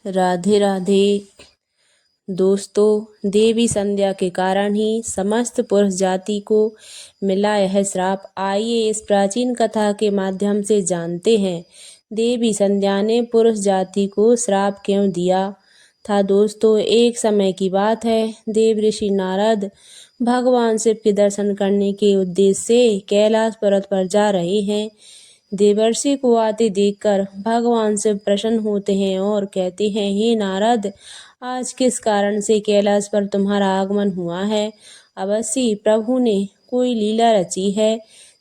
राधे राधे। दोस्तों, देवी संध्या के कारण ही समस्त पुरुष जाति को मिला यह श्राप। आइए इस प्राचीन कथा के माध्यम से जानते हैं देवी संध्या ने पुरुष जाति को श्राप क्यों दिया था। दोस्तों, एक समय की बात है, देव ऋषि नारद भगवान शिव के दर्शन करने के उद्देश्य से कैलाश पर्वत पर जा रहे हैं। देवर्षि को आते देखकर भगवान शिव प्रसन्न होते हैं और कहते हैं, हे नारद, आज किस कारण से कैलाश पर तुम्हारा आगमन हुआ है। अवश्य प्रभु ने कोई लीला रची है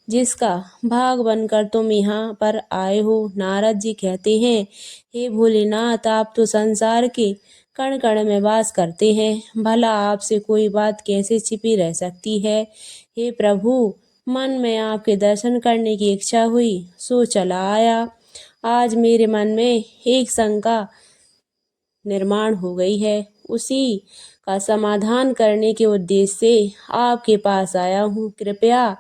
जिसका भाग बनकर तुम यहाँ पर आए हो। नारद जी कहते हैं, हे भोलेनाथ, आप तो संसार के कण कण में वास करते हैं, भला आपसे कोई बात कैसे छिपी रह सकती है। हे प्रभु, मन में आपके दर्शन करने की इच्छा हुई सो चला आया। आज मेरे मन में एक शंका निर्माण हो गई है, उसी का समाधान करने के उद्देश्य से आपके पास आया हूँ। कृपया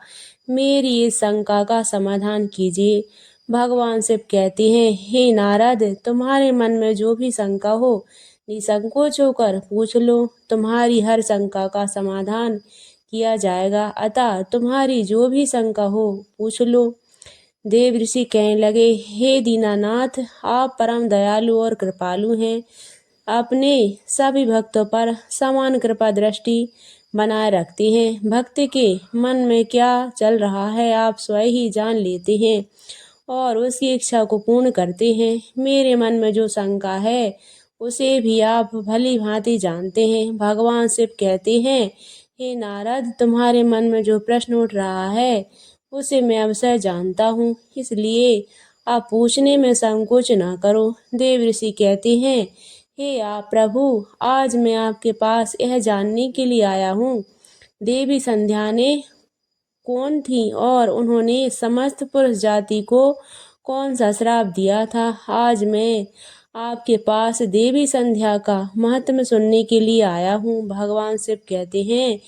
मेरी इस शंका का समाधान कीजिए। भगवान शिव कहते हैं, हे नारद, तुम्हारे मन में जो भी शंका हो निसंकोच होकर पूछ लो, तुम्हारी हर शंका का समाधान किया जाएगा। अतः तुम्हारी जो भी शंका हो पूछ लो। देव ऋषि कहने लगे, हे दीनानाथ, आप परम दयालु और कृपालु हैं। अपने सभी भक्तों पर समान कृपा दृष्टि बनाए रखते हैं। भक्त के मन में क्या चल रहा है आप स्वयं ही जान लेते हैं और उसकी इच्छा को पूर्ण करते हैं। मेरे मन में जो शंका है उसे भी आप भली भांति जानते हैं। भगवान शिव कहते हैं, हे नारद, तुम्हारे मन में जो प्रश्न उठ रहा है उसे मैं अवश्य जानता हूँ, इसलिए आप पूछने में संकोच न करो। देव ऋषि कहते हैं, हे आप प्रभु, आज मैं आपके पास यह जानने के लिए आया हूँ, देवी संध्या ने कौन थी और उन्होंने समस्त पुरुष जाति को कौन सा श्राप दिया था। आज मैं आपके पास देवी संध्या का महत्व सुनने के लिए आया हूँ। भगवान शिव कहते हैं,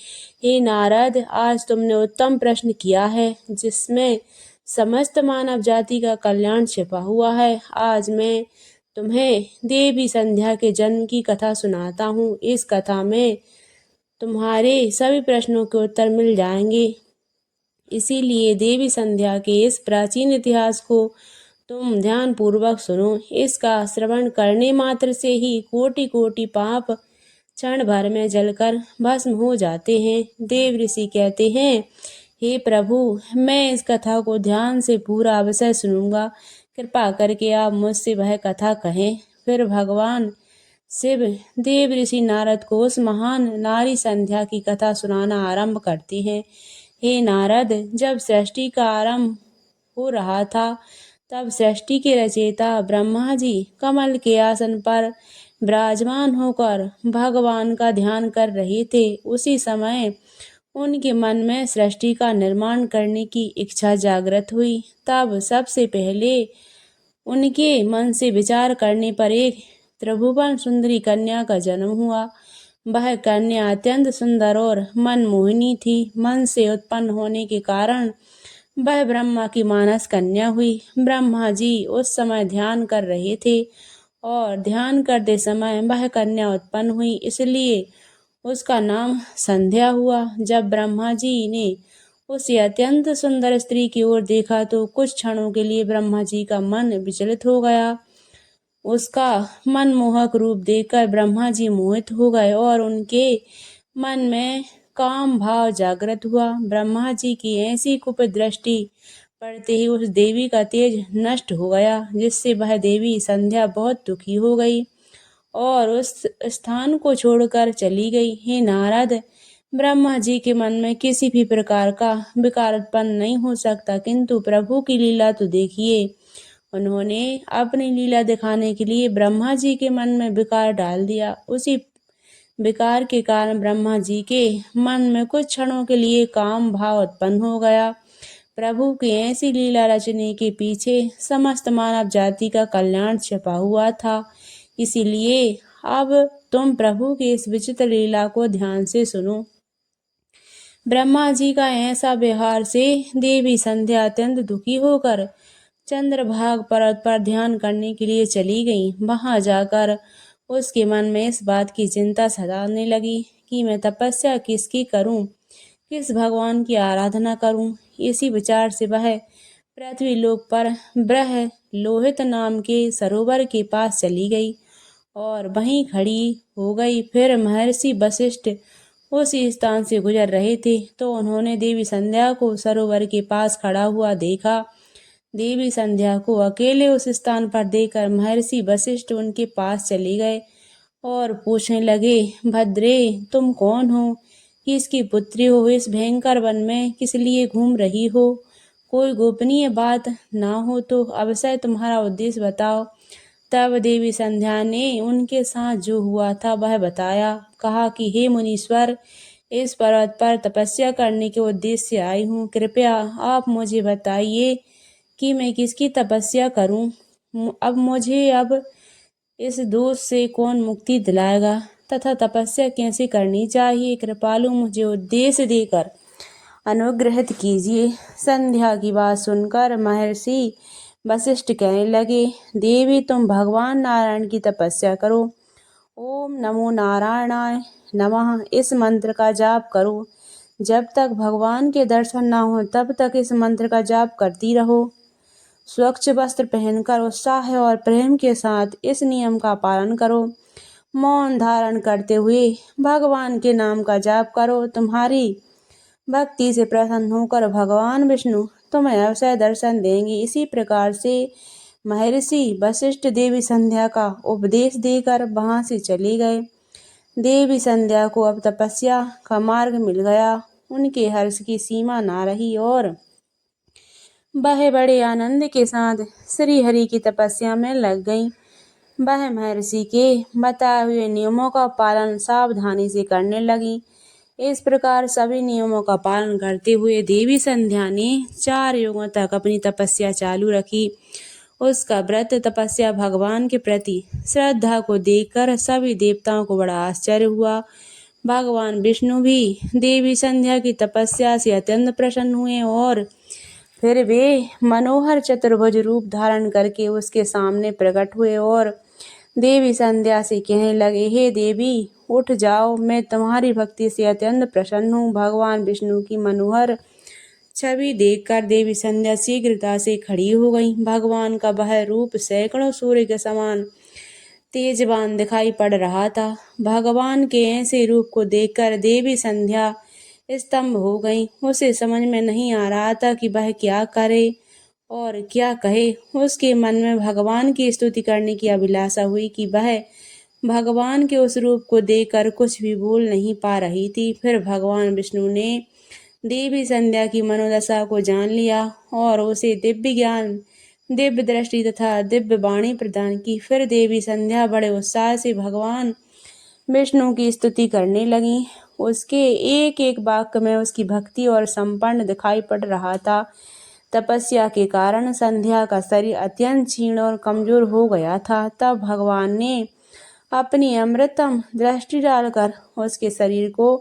हे नारद, आज तुमने उत्तम प्रश्न किया है जिसमें समस्त मानव जाति का कल्याण छिपा हुआ है। आज मैं तुम्हें देवी संध्या के जन्म की कथा सुनाता हूँ। इस कथा में तुम्हारे सभी प्रश्नों के उत्तर मिल जाएंगे। इसीलिए देवी संध्या के इस प्राचीन इतिहास को तुम ध्यान पूर्वक सुनो। इसका श्रवण करने मात्र से ही कोटि कोटि पाप क्षण भर में जलकर भस्म हो जाते हैं। देव ऋषि कहते हैं, हे प्रभु, मैं इस कथा को ध्यान से पूरा अवश्य सुनूंगा, कृपा करके आप मुझसे वह कथा कहें। फिर भगवान शिव देव ऋषि नारद को उस महान नारी संध्या की कथा सुनाना आरंभ करते हैं। हे नारद, जब सृष्टि का आरंभ हो रहा था तब सृष्टि के रचयिता ब्रह्मा जी कमल के आसन पर विराजमान होकर भगवान का ध्यान कर रहे थे। उसी समय उनके मन में सृष्टि का निर्माण करने की इच्छा जागृत हुई। तब सबसे पहले उनके मन से विचार करने पर एक त्रिभुवन सुंदरी कन्या का जन्म हुआ। वह कन्या अत्यंत सुंदर और मनमोहिनी थी। मन से उत्पन्न होने के कारण वह ब्रह्मा की मानस कन्या हुई। ब्रह्मा जी उस समय ध्यान कर रहे थे और ध्यान करते समय वह कन्या उत्पन्न हुई, इसलिए उसका नाम संध्या हुआ। जब ब्रह्मा जी ने उस अत्यंत सुंदर स्त्री की ओर देखा तो कुछ क्षणों के लिए ब्रह्मा जी का मन विचलित हो गया। उसका मनमोहक रूप देखकर ब्रह्मा जी मोहित हो गए और उनके मन में काम भाव जागृत हुआ। ब्रह्मा जी की ऐसी कुपित दृष्टि पड़ते ही उस देवी का तेज नष्ट हो गया, जिससे वह देवी संध्या बहुत दुखी हो गई और उस स्थान को छोड़कर चली गई। हे नारद, ब्रह्मा जी के मन में किसी भी प्रकार का विकार उत्पन्न नहीं हो सकता, किंतु प्रभु की लीला तो देखिए। उन्होंने अपनी लीला दिखाने के लिए ब्रह्मा जी के मन में विकार डाल दिया। उसी विकार के कारण ब्रह्मा जी के मन में कुछ क्षणों के लिए काम भाव उत्पन्न हो गया। प्रभु की ऐसी लीला रचने के पीछे समस्त मानव जाति का कल्याण छिपा हुआ था। इसीलिए अब तुम प्रभु की इस विचित्र लीला को ध्यान से सुनो। ब्रह्मा जी का ऐसा व्यवहार से देवी संध्या अत्यंत दुखी होकर चंद्रभाग पर्वत पर ध्यान करने के लिए चली गईं। वहां जाकर उसके मन में इस बात की चिंता सताने लगी कि मैं तपस्या किसकी करूं, किस भगवान की आराधना करूं। इसी विचार से वह पृथ्वी लोक पर ब्रह लोहित नाम के सरोवर के पास चली गई और वहीं खड़ी हो गई। फिर महर्षि वशिष्ठ उस स्थान से गुजर रहे थे तो उन्होंने देवी संध्या को सरोवर के पास खड़ा हुआ देखा। देवी संध्या को अकेले उस स्थान पर देखकर महर्षि वशिष्ठ उनके पास चले गए और पूछने लगे, भद्रे, तुम कौन हो? किसकी पुत्री हो? इस भयंकर वन में किस लिए घूम रही हो? कोई गोपनीय बात ना हो तो अवश्य तुम्हारा उद्देश्य बताओ। तब देवी संध्या ने उनके साथ जो हुआ था वह बताया। कहा कि हे मुनीश्वर, इस पर्वत पर तपस्या करने के उद्देश्य से आई हूँ। कृपया आप मुझे बताइए कि मैं किसकी तपस्या करूं। अब इस दोष से कौन मुक्ति दिलाएगा तथा तपस्या कैसे करनी चाहिए? कृपालु मुझे उद्देश्य देकर अनुग्रहित कीजिए। संध्या की बात सुनकर महर्षि वशिष्ठ कहने लगे, देवी, तुम भगवान नारायण की तपस्या करो। ओम नमो नारायणाय नमः इस मंत्र का जाप करो। जब तक भगवान के दर्शन न हो तब तक इस मंत्र का जाप करती रहो। स्वच्छ वस्त्र पहनकर उत्साह और प्रेम के साथ इस नियम का पालन करो। मौन धारण करते हुए भगवान के नाम का जाप करो। तुम्हारी भक्ति से प्रसन्न होकर भगवान विष्णु तुम्हें अवश्य दर्शन देंगे। इसी प्रकार से महर्षि वशिष्ठ देवी संध्या का उपदेश देकर वहां से चले गए। देवी संध्या को अब तपस्या का मार्ग मिल गया। उनके हर्ष की सीमा ना रही और वह बड़े आनंद के साथ श्री हरि की तपस्या में लग गईं। वह महर्षि के बताए हुए नियमों का पालन सावधानी से करने लगी। इस प्रकार सभी नियमों का पालन करते हुए देवी संध्या ने 4 युगों तक अपनी तपस्या चालू रखी। उसका व्रत तपस्या भगवान के प्रति श्रद्धा को देखकर सभी देवताओं को बड़ा आश्चर्य हुआ। भगवान विष्णु भी देवी संध्या की तपस्या से अत्यंत प्रसन्न हुए और फिर वे मनोहर चतुर्भुज रूप धारण करके उसके सामने प्रकट हुए और देवी संध्या से कहने लगे, हे देवी, उठ जाओ, मैं तुम्हारी भक्ति से अत्यंत प्रसन्न हूँ। भगवान विष्णु की मनोहर छवि देखकर देवी संध्या शीघ्रता से खड़ी हो गई। भगवान का वह रूप सैकड़ों सूर्य के समान तेजवान दिखाई पड़ रहा था। भगवान के ऐसे रूप को देखकर देवी संध्या स्तंभ हो गई। उसे समझ में नहीं आ रहा था कि वह क्या करे और क्या कहे। उसके मन में भगवान की स्तुति करने की अभिलाषा हुई कि वह भगवान के उस रूप को देखकर कुछ भी बोल नहीं पा रही थी। फिर भगवान विष्णु ने देवी संध्या की मनोदशा को जान लिया और उसे दिव्य ज्ञान, दिव्य दृष्टि तथा दिव्य वाणी प्रदान की। फिर देवी संध्या बड़े उत्साह से भगवान विष्णु की स्तुति करने लगी। उसके एक एक वाक्य में उसकी भक्ति और संपन्न दिखाई पड़ रहा था। तपस्या के कारण संध्या का शरीर अत्यंत क्षीण और कमजोर हो गया था। तब भगवान ने अपनी अमृतम दृष्टि डालकर उसके शरीर को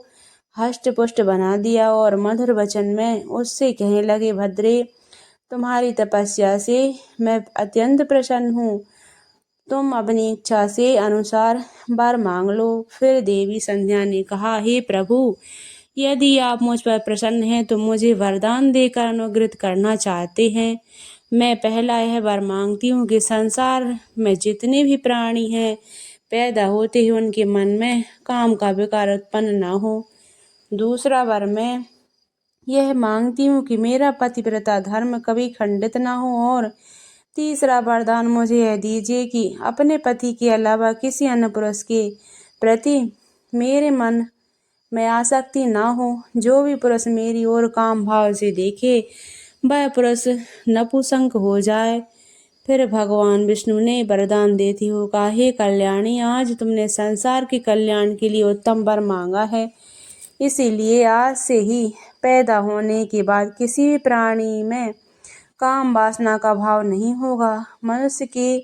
हष्ट पुष्ट बना दिया और मधुर वचन में उससे कहने लगे, भद्रे, तुम्हारी तपस्या से मैं अत्यंत प्रसन्न हूँ। तुम अपनी इच्छा से अनुसार वर मांग लो। फिर देवी संध्या ने कहा, हे प्रभु, यदि आप मुझ पर प्रसन्न हैं तो मुझे वरदान देकर अनुग्रहित करना चाहते हैं। मैं पहला यह वर मांगती हूँ कि संसार में जितने भी प्राणी हैं, पैदा होते ही उनके मन में काम का विकार उत्पन्न न हो। दूसरा वर मैं यह मांगती हूँ कि मेरा पतिव्रता धर्म कभी खंडित न हो। और तीसरा वरदान मुझे यह दीजिए कि अपने पति के अलावा किसी अन्य पुरुष के प्रति मेरे मन में आसक्ति ना हो। जो भी पुरुष मेरी ओर काम भाव से देखे वह पुरुष नपुंसक हो जाए। फिर भगवान विष्णु ने वरदान देते हुए कहा, हे कल्याणी, आज तुमने संसार के कल्याण के लिए उत्तम वर मांगा है। इसीलिए आज से ही पैदा होने के बाद किसी भी प्राणी में काम वासना का भाव नहीं होगा। मनुष्य के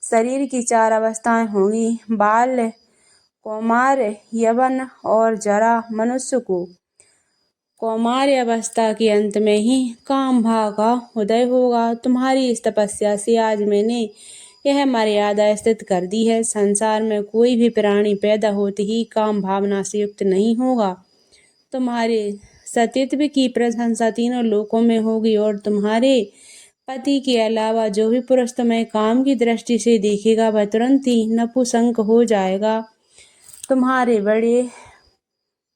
शरीर की 4 अवस्थाएं होंगी, बाल्य, कौमार, यवन और जरा। मनुष्य को कौमार्य अवस्था के अंत में ही काम भाव का उदय होगा। तुम्हारी इस तपस्या से आज मैंने यह मर्यादा स्थित कर दी है। संसार में कोई भी प्राणी पैदा होते ही काम भावना से युक्त नहीं होगा। तुम्हारे सतीत्व की प्रशंसा तीनों लोकों में होगी और तुम्हारे पति के अलावा जो भी पुरुष तुम्हें काम की दृष्टि से देखेगा वह तुरंत ही नपुंसक हो जाएगा। तुम्हारे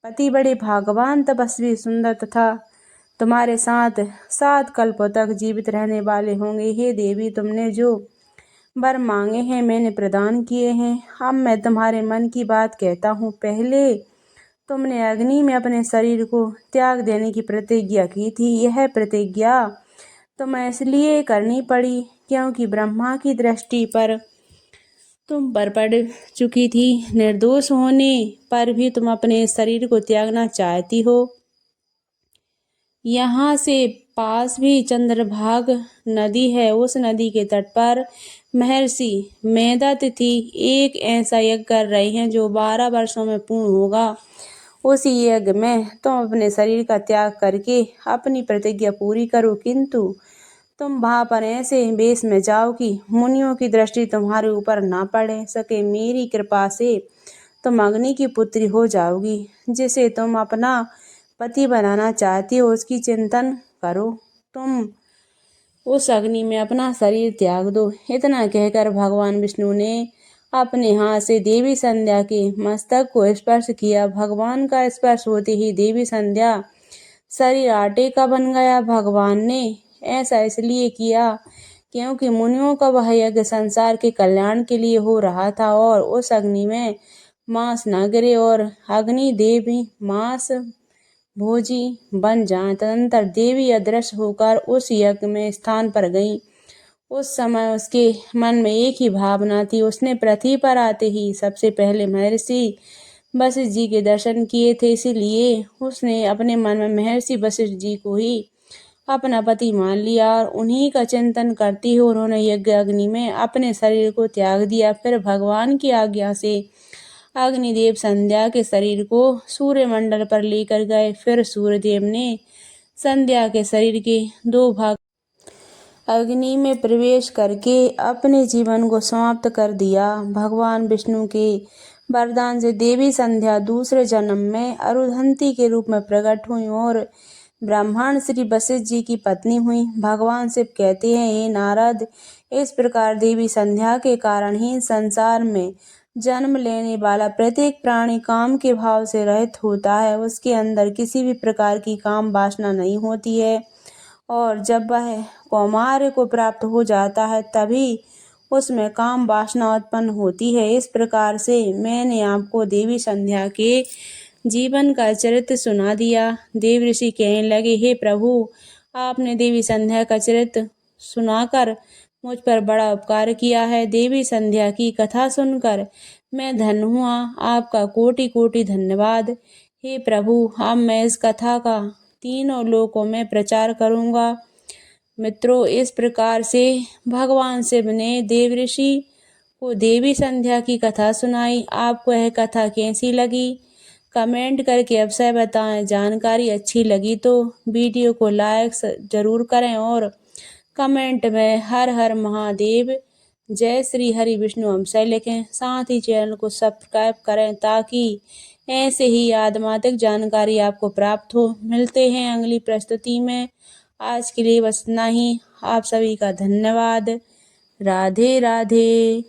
पति बड़े भाग्यवान, तपस्वी, सुंदर तथा तुम्हारे साथ 7 कल्पों तक जीवित रहने वाले होंगे। हे देवी, तुमने जो वर मांगे हैं मैंने प्रदान किए हैं। अब मैं तुम्हारे मन की बात कहता हूँ। पहले तुमने अग्नि में अपने शरीर को त्याग देने की प्रतिज्ञा की थी। यह प्रतिज्ञा तुम्हें इसलिए करनी पड़ी क्योंकि ब्रह्मा की दृष्टि पर तुम पर पड़ चुकी थी। निर्दोष होने पर भी तुम अपने शरीर को त्यागना चाहती हो। यहाँ से पास भी चंद्रभाग नदी है। उस नदी के तट पर महर्षि मेधातिथि एक ऐसा यज्ञ कर रहे हैं जो 12 वर्षों में पूर्ण होगा। उसी यज्ञ में तुम अपने शरीर का त्याग करके अपनी प्रतिज्ञा पूरी करो, किंतु तुम वहां पर ऐसे वेश में जाओ कि मुनियों की दृष्टि तुम्हारे ऊपर ना पड़े सके। मेरी कृपा से तुम अग्नि की पुत्री हो जाओगी। जिसे तुम अपना पति बनाना चाहती हो उसकी चिंतन करो। तुम उस अग्नि में अपना शरीर त्याग दो। इतना कहकर भगवान विष्णु ने अपने हाथ से देवी संध्या के मस्तक को स्पर्श किया। भगवान का स्पर्श होते ही देवी संध्या शरीर आटे का बन गया। भगवान ने ऐसा इसलिए किया क्योंकि मुनियों का वह यज्ञ संसार के कल्याण के लिए हो रहा था और उस अग्नि में मांस न गिरे और अग्नि देवी मांस भोजी बन जाए। तदंतर देवी अदृश्य होकर उस यज्ञ में स्थान पर गई। उस समय उसके मन में एक ही भावना थी। उसने पृथ्वी पर आते ही सबसे पहले महर्षि वशिष्ठ जी के दर्शन किए थे, इसीलिए उसने अपने मन में महर्षि वशिष्ठ जी को ही अपना पति मान लिया और उन्हीं का चिंतन करती हुए उन्होंने यज्ञ अग्नि में अपने शरीर को त्याग दिया। फिर भगवान की आज्ञा से अग्निदेव संध्या के शरीर को सूर्यमंडल पर लेकर गए। फिर सूर्यदेव ने संध्या के शरीर के 2 भाग अग्नि में प्रवेश करके अपने जीवन को समाप्त कर दिया। भगवान विष्णु के वरदान से देवी संध्या दूसरे जन्म में अरुंधति के रूप में प्रकट हुई और ब्राह्मण श्री वशिष्ठ जी की पत्नी हुई। भगवान शिव कहते हैं, हे नारद, इस प्रकार देवी संध्या के कारण ही संसार में जन्म लेने वाला प्रत्येक प्राणी काम के भाव से रहित होता है। उसके अंदर किसी भी प्रकार की काम वासना नहीं होती है और जब वह कौमार्य को प्राप्त हो जाता है तभी उसमें काम वासना उत्पन्न होती है। इस प्रकार से मैंने आपको देवी संध्या के जीवन का चरित्र सुना दिया। देव ऋषि कहने लगे, हे प्रभु, आपने देवी संध्या का चरित्र सुनाकर मुझ पर बड़ा उपकार किया है। देवी संध्या की कथा सुनकर मैं धन्य हुआ। आपका कोटि कोटि धन्यवाद। हे प्रभु, अब मैं इस कथा का तीनों लोकों में प्रचार करूंगा। मित्रों, इस प्रकार से भगवान शिव ने देव ऋषि को देवी संध्या की कथा सुनाई। आपको यह कथा कैसी लगी कमेंट करके अवश्य बताएं। जानकारी अच्छी लगी तो वीडियो को लाइक जरूर करें और कमेंट में हर हर महादेव, जय श्री हरि विष्णु अवश्य लिखें। साथ ही चैनल को सब्सक्राइब करें ताकि ऐसे ही आध्यात्मिक जानकारी आपको प्राप्त हो। मिलते हैं अगली प्रस्तुति में। आज के लिए बस इतना ही। आप सभी का धन्यवाद। राधे राधे।